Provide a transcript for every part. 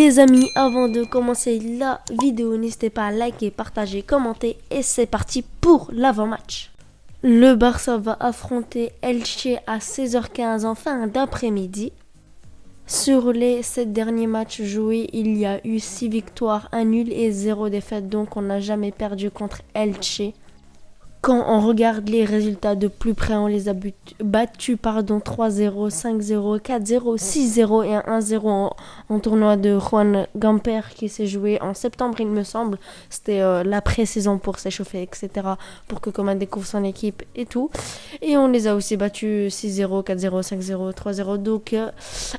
Les amis, avant de commencer la vidéo, n'hésitez pas à liker, partager, commenter et c'est parti pour l'avant-match. Le Barça va affronter Elche à 16h15 en fin d'après-midi. Sur les 7 derniers matchs joués, il y a eu 6 victoires, 1 nul et 0 défaite, donc on n'a jamais perdu contre Elche. Quand on regarde les résultats de plus près, on les a battus 3-0, 5-0, 4-0, 6-0 et 1-0 en tournoi de Juan Gamper qui s'est joué en septembre, il me semble. C'était la pré-saison pour s'échauffer, etc. Pour que Coman découvre son équipe et tout. Et on les a aussi battus 6-0, 4-0, 5-0, 3-0. Donc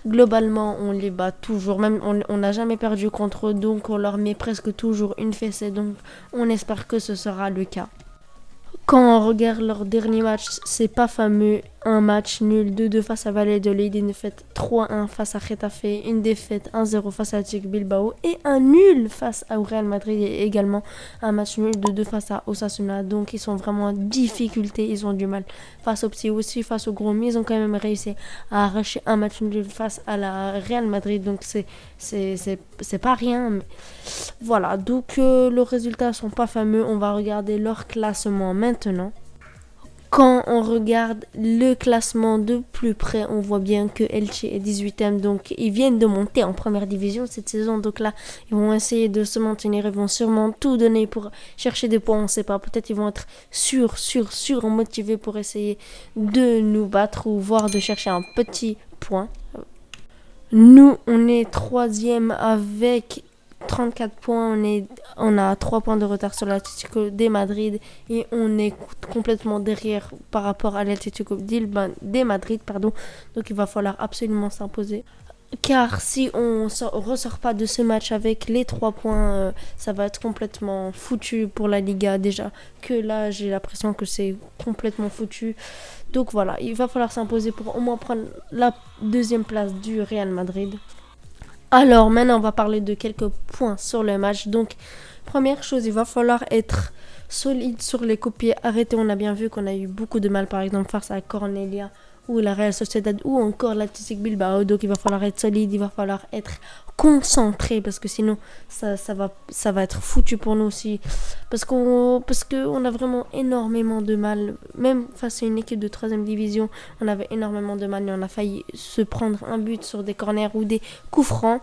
globalement, on les bat toujours. Même on n'a jamais perdu contre eux, donc on leur met presque toujours une fessée. Donc on espère que ce sera le cas. Quand on regarde leur dernier match, c'est pas fameux. Un match nul, 2-2 face à Valladolid, une défaite 3-1 face à Getafe, une défaite 1-0 face à Athletic Bilbao et un nul face au Real Madrid et également un match nul 2-2 face à Osasuna. Donc ils sont vraiment en difficulté, ils ont du mal face aux petits aussi, face aux gros, mais ils ont quand même réussi à arracher un match nul face à la Real Madrid. Donc c'est pas rien. Mais voilà, donc les résultats sont pas fameux. On va regarder leur classement maintenant. Quand on regarde le classement de plus près, on voit bien que Elche est 18e. Donc, ils viennent de monter en première division cette saison. Donc là, ils vont essayer de se maintenir. Ils vont sûrement tout donner pour chercher des points. On ne sait pas. Peut-être ils vont être motivés pour essayer de nous battre ou voire de chercher un petit point. Nous, on est 3e avec 34 points, on a 3 points de retard sur l'Atlético de Madrid et on est complètement derrière par rapport à l'Atlético de Madrid. Donc il va falloir absolument s'imposer. Car si on ne ressort pas de ce match avec les 3 points, ça va être complètement foutu pour la Liga. Déjà que là, j'ai l'impression que c'est complètement foutu. Donc voilà, il va falloir s'imposer pour au moins prendre la deuxième place du Real Madrid. Alors maintenant on va parler de quelques points sur le match. Donc première chose, il va falloir être solide sur les coups de pied arrêtés. On a bien vu qu'on a eu beaucoup de mal par exemple face à Cornelia ou la Real Sociedad ou encore l'Athletic Bilbao. Donc il va falloir être solide, il va falloir être concentré parce que sinon ça va être foutu pour nous aussi. Parce qu'on a vraiment énormément de mal. Même face à une équipe de 3e division, on avait énormément de mal et on a failli se prendre un but sur des corners ou des coups francs.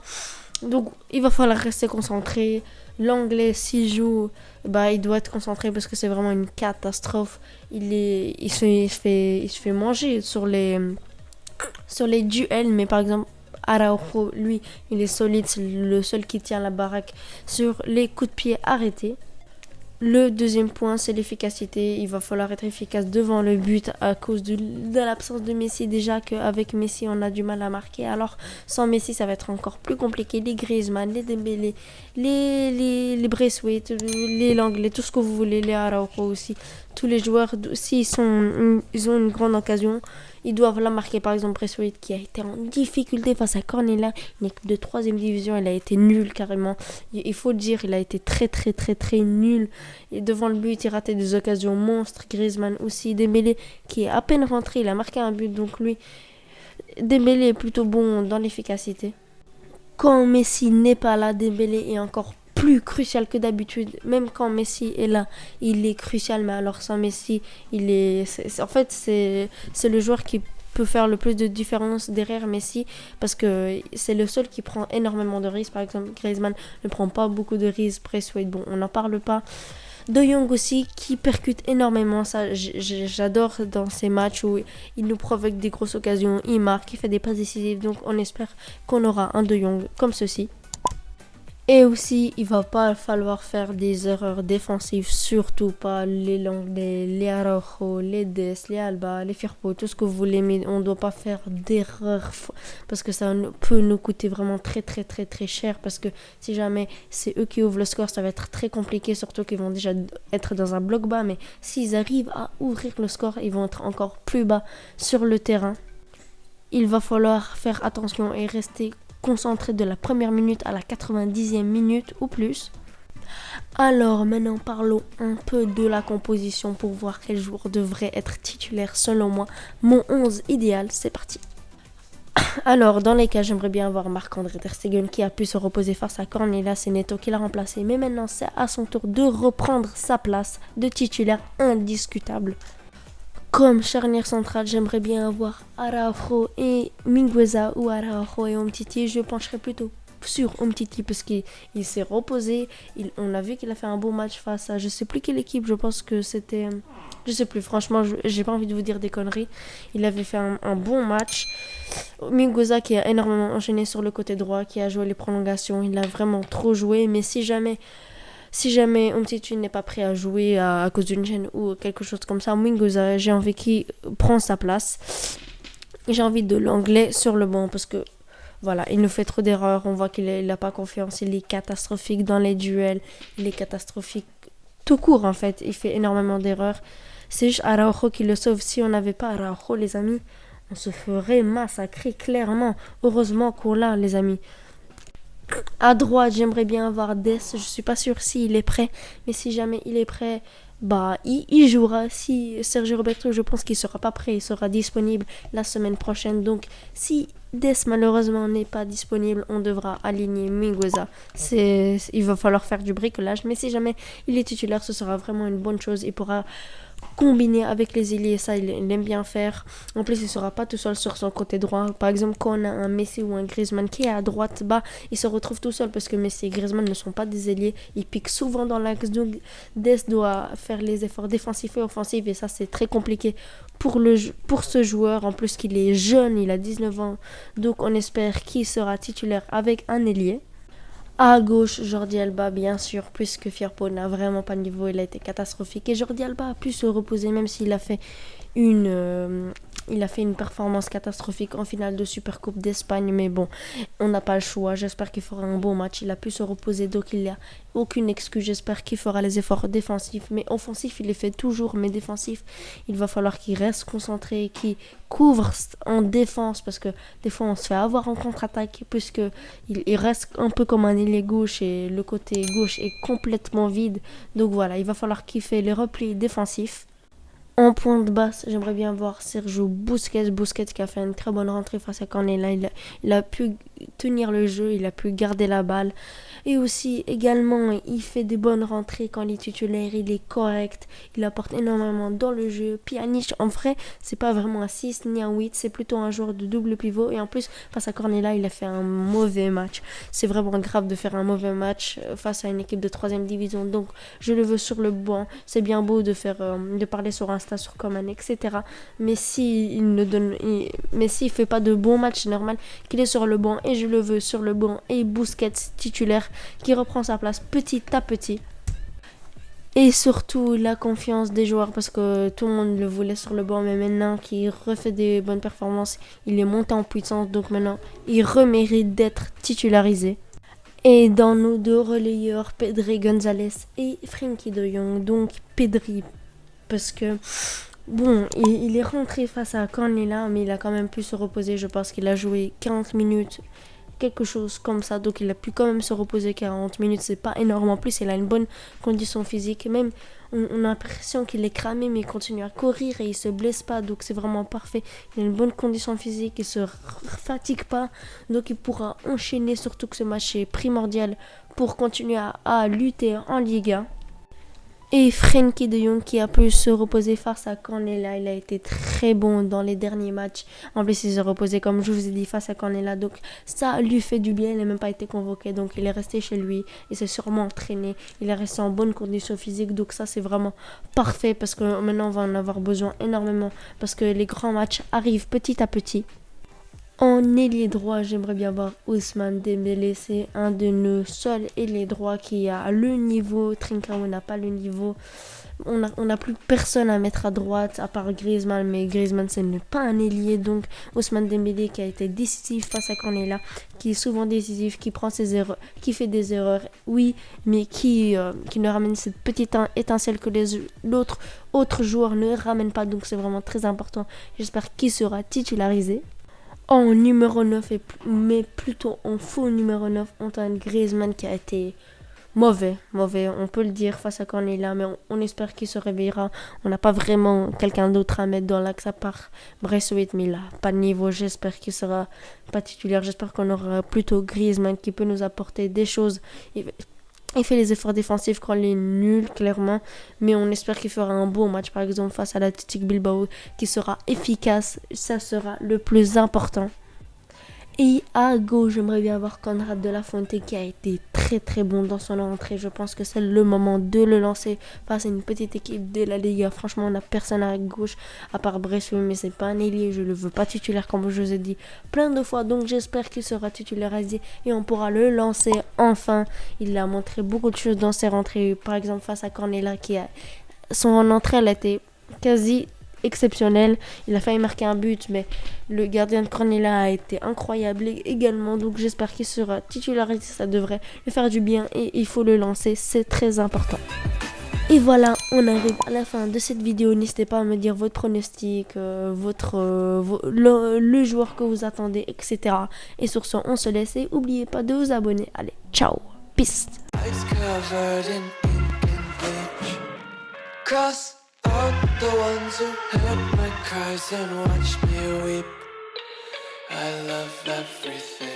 Donc il va falloir rester concentré. L'anglais s'il joue, il doit être concentré parce que c'est vraiment une catastrophe. Il se fait manger sur les duels, mais par exemple Araujo, lui, il est solide, c'est le seul qui tient la baraque sur les coups de pied arrêtés. Le deuxième point, c'est l'efficacité. Il va falloir être efficace devant le but à cause de l'absence de Messi. Déjà qu'avec Messi, on a du mal à marquer. Alors, sans Messi, ça va être encore plus compliqué. Les Griezmann, les Dembélé, les Braithwaite, les Langlais, tout ce que vous voulez, les Araujo aussi. Tous les joueurs, s'ils ont une grande occasion, ils doivent la marquer. Par exemple, Braithwaite qui a été en difficulté face à Cornelia, une équipe de 3e division, il a été nul carrément. Il faut le dire, il a été très très très très nul. Et devant le but, il ratait des occasions monstres. Griezmann aussi. Dembélé qui est à peine rentré, il a marqué un but. Donc lui, Dembélé est plutôt bon dans l'efficacité. Quand Messi n'est pas là, Dembélé est encore plus crucial que d'habitude. Même quand Messi est là, il est crucial, mais alors sans Messi, c'est le joueur qui peut faire le plus de différence derrière Messi parce que c'est le seul qui prend énormément de risques. Par exemple, Griezmann ne prend pas beaucoup de risques. Braithwaite, bon, on n'en parle pas. De Jong aussi qui percute énormément, ça j'adore dans ces matchs où il nous provoque des grosses occasions, il marque, il fait des passes décisives. Donc on espère qu'on aura un De Jong comme ceci. Et aussi, il va pas falloir faire des erreurs défensives, surtout pas les Langlais, les Araujo, les Dest, les Alba, les Firpo, tout ce que vous voulez, mais on doit pas faire d'erreurs parce que ça peut nous coûter vraiment très très très très cher parce que si jamais c'est eux qui ouvrent le score, ça va être très compliqué, surtout qu'ils vont déjà être dans un bloc bas, mais s'ils arrivent à ouvrir le score, ils vont être encore plus bas sur le terrain. Il va falloir faire attention et rester concentré de la première minute à la 90e minute ou plus. Alors maintenant parlons un peu de la composition pour voir quel joueur devrait être titulaire selon moi. Mon 11 idéal, c'est parti. Alors, dans les cas, j'aimerais bien avoir Marc-André Ter Stegen qui a pu se reposer face à Cornelia. C'est Neto qui l'a remplacé. Mais maintenant, c'est à son tour de reprendre sa place de titulaire indiscutable. Comme charnière centrale, j'aimerais bien avoir Araujo et Mingueza ou Araujo et Umtiti. Je pencherais plutôt sur Umtiti parce qu'il s'est reposé. On a vu qu'il a fait un bon match face à je sais plus quelle équipe. Je pense que c'était... Je sais plus, franchement, j'ai pas envie de vous dire des conneries. Il avait fait un bon match. Mingueza qui a énormément enchaîné sur le côté droit, qui a joué les prolongations. Il a vraiment trop joué. Mais si jamais Umtiti n'est pas prêt à jouer à cause d'une gêne ou quelque chose comme ça, Mingueza, j'ai envie qu'il prenne sa place. J'ai envie de l'anglais sur le banc parce que voilà, il nous fait trop d'erreurs. On voit qu'il n'a pas confiance. Il est catastrophique dans les duels. Il est catastrophique tout court en fait. Il fait énormément d'erreurs. C'est juste Araujo qui le sauve. Si on n'avait pas Araujo, les amis, on se ferait massacrer clairement. Heureusement qu'on l'a, les amis. À droite, j'aimerais bien avoir Dest. Je suis pas sûre s'il est prêt. Mais si jamais il est prêt, bah, il jouera. Si Sergio Roberto, je pense qu'il sera pas prêt. Il sera disponible la semaine prochaine. Donc, si Dest, malheureusement, n'est pas disponible, on devra aligner Mingueza. Il va falloir faire du bricolage. Mais si jamais il est titulaire, ce sera vraiment une bonne chose. Il pourra combiner avec les ailiers, ça il aime bien faire. En plus, il ne sera pas tout seul sur son côté droit. Par exemple, quand on a un Messi ou un Griezmann qui est à droite, bah, il se retrouve tout seul parce que Messi et Griezmann ne sont pas des ailiers. Ils piquent souvent dans l'axe, donc Dest doit faire les efforts défensifs et offensifs et ça c'est très compliqué pour ce joueur. En plus qu'il est jeune, il a 19 ans, donc on espère qu'il sera titulaire avec un ailier. À gauche, Jordi Alba, bien sûr, puisque Firpo n'a vraiment pas de niveau, il a été catastrophique. Et Jordi Alba a pu se reposer, même s'il a fait une performance catastrophique en finale de Supercoupe d'Espagne. Mais bon, on n'a pas le choix. J'espère qu'il fera un bon match. Il a pu se reposer, donc il n'y a aucune excuse. J'espère qu'il fera les efforts défensifs. Mais offensifs, il les fait toujours. Mais défensifs, il va falloir qu'il reste concentré, qu'il couvre en défense. Parce que des fois, on se fait avoir en contre-attaque, puisque il reste un peu comme un ailier gauche et le côté gauche est complètement vide. Donc voilà, il va falloir qu'il fait les replis défensifs. En pointe basse, j'aimerais bien voir Sergio Busquets. Busquets qui a fait une très bonne rentrée face à Cornelia. Il a pu tenir le jeu, il a pu garder la balle. Et aussi, également, il fait des bonnes rentrées quand il est titulaire. Il est correct, il apporte énormément dans le jeu. Pjanic, en vrai, c'est pas vraiment un 6 ni un 8. C'est plutôt un joueur de double pivot. Et en plus, face à Cornelia, il a fait un mauvais match. C'est vraiment grave de faire un mauvais match face à une équipe de 3ème division. Donc, je le veux sur le banc. C'est bien beau de parler sur Insta, sur Coman, etc. Mais s'il fait pas de bons matchs, c'est normal qu'il est sur le banc. Et je le veux sur le banc. Et Busquets titulaire qui reprend sa place petit à petit. Et surtout la confiance des joueurs parce que tout le monde le voulait sur le banc. Mais maintenant qu'il refait des bonnes performances, il est monté en puissance. Donc maintenant, il remérite d'être titularisé. Et dans nos deux relayeurs, Pedri González et Frenkie de Jong. Donc Pedri, parce que bon, il est rentré face à Cornelia, mais il a quand même pu se reposer. Je pense qu'il a joué 40 minutes, quelque chose comme ça. Donc il a pu quand même se reposer 40 minutes. C'est pas énorme. En plus, il a une bonne condition physique. Même, on a l'impression qu'il est cramé, mais il continue à courir et il se blesse pas. Donc c'est vraiment parfait. Il a une bonne condition physique. Il se fatigue pas. Donc il pourra enchaîner. Surtout que ce match est primordial pour continuer à lutter en Liga. Et Frenkie de Jong qui a pu se reposer face à Cornelia. Il a été très bon dans les derniers matchs. En plus, il s'est reposé, comme je vous ai dit, face à Cornelia. Donc, ça lui fait du bien. Il n'a même pas été convoqué. Donc, il est resté chez lui. Il s'est sûrement entraîné. Il est resté en bonne condition physique. Donc, ça, c'est vraiment parfait parce que maintenant, on va en avoir besoin énormément. Parce que les grands matchs arrivent petit à petit. En ailier droit, j'aimerais bien voir Ousmane Dembélé. C'est un de nos seuls ailiers droits qui a le niveau. Trincao n'a pas le niveau. On n'a plus personne à mettre à droite à part Griezmann. Mais Griezmann, ce n'est pas un ailier. Donc Ousmane Dembélé qui a été décisif face à Cornelia, qui est souvent décisif, qui prend ses erreurs, qui fait des erreurs, oui, mais qui ne ramène cette petite étincelle que l'autre autres joueurs ne ramènent pas. Donc c'est vraiment très important. J'espère qu'il sera titularisé. En numéro 9, mais plutôt en faux numéro 9, Antoine Griezmann qui a été mauvais, mauvais, on peut le dire face à Cornelia, mais on espère qu'il se réveillera. On n'a pas vraiment quelqu'un d'autre à mettre dans l'axe à part Braithwaite, mais il n'a pas de niveau. J'espère qu'il sera pas titulaire. J'espère qu'on aura plutôt Griezmann qui peut nous apporter des choses. Il fait les efforts défensifs quand il est nul, clairement, mais on espère qu'il fera un beau match, par exemple face à l'Athletic Bilbao, qui sera efficace. Ça sera le plus important. Et à gauche, j'aimerais bien avoir Conrad de la Fuente qui a été très très bon dans son entrée. Je pense que c'est le moment de le lancer face à une petite équipe de la Liga. Franchement, on n'a personne à gauche à part Bressuit, mais c'est pas un ailier. Je le veux pas titulaire comme je vous ai dit plein de fois. Donc j'espère qu'il sera titularisé et on pourra le lancer enfin. Il a montré beaucoup de choses dans ses rentrées. Par exemple face à Cornelia son entrée elle a été quasi exceptionnel. Il a failli marquer un but, mais le gardien de Cornelia a été incroyable également. Donc j'espère qu'il sera titularisé. Ça devrait lui faire du bien et il faut le lancer. C'est très important. Et voilà, on arrive à la fin de cette vidéo. N'hésitez pas à me dire votre pronostic, le joueur que vous attendez, etc. Et sur ce, on se laisse et n'oubliez pas de vous abonner. Allez, ciao, peace. Cross out the ones who heard my cries and watched me weep. I love everything.